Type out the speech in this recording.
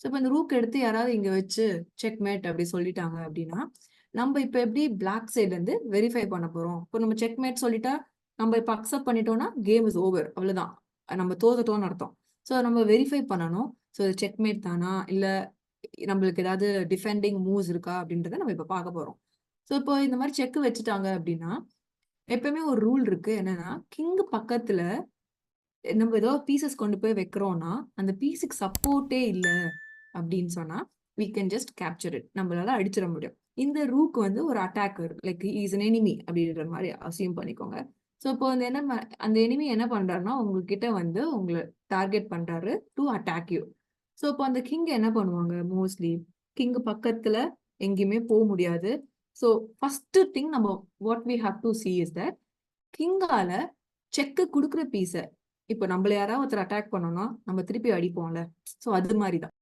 So இப்போ இந்த rook எடுத்து யாராவது இங்க வச்சு செக் மேட் அப்படி சொல்லிட்டாங்க அப்படின்னா, நம்ம இப்ப எப்படி பிளாக் சைட்ல இருந்து வெரிஃபை பண்ண போறோம். இப்போ நம்ம செக் மேட் சொல்லிட்டா, நம்ம இப்ப அக்செப்ட் பண்ணிட்டோம்னா கேம் இஸ் ஓவர். அவ்வளவுதான். நம்ம தோத்துட்டோம்னு அர்த்தம். ஸோ நம்ம வெரிஃபை பண்ணணும். ஸோ இது செக் மேட் தானா? இல்ல நம்மளுக்கு ஏதாவது டிஃபெண்டிங் மூவ்ஸ் இருக்கா? அப்படின்றத நம்ம இப்ப பார்க்க போறோம். ஸோ இப்போ இந்த மாதிரி செக் வச்சுட்டாங்க அப்படின்னா, எப்பவுமே ஒரு ரூல் இருக்கு. என்னன்னா, கிங் பக்கத்துல நம்ம ஏதோ பீசஸ் கொண்டு போய் வைக்கிறோம்னா, அந்த பீஸுக்கு சப்போர்ட்டே இல்ல அப்படின்னு சொன்னா, we can just capture it. நம்மளால அடிச்சிட முடியும். இந்த ரூக் வந்து ஒரு attacker. Like is an enemy அப்படின்ற மாதிரி அசியூம் பண்ணிக்கோங்க. ஸோ இப்போ அந்த என்ன அந்த எனிமி என்ன பண்றாருன்னா, உங்ககிட்ட வந்து உங்களை டார்கெட் பண்றாரு டு அட்டாக் யூ. ஸோ இப்போ அந்த கிங் என்ன பண்ணுவாங்க மோஸ்ட்லி? கிங் பக்கத்துல எங்கேயுமே போக முடியாது. ஸோ ஃபர்ஸ்ட் திங் நம்ம what we have to see is that கிங்கால செக் குடுக்குற பீஸ இப்போ நம்மள யாராவது ஒருத்தர் அட்டாக் பண்ணோம்னா, நம்ம திருப்பி அடிப்போம்ல. சோ அது மாரி தான்.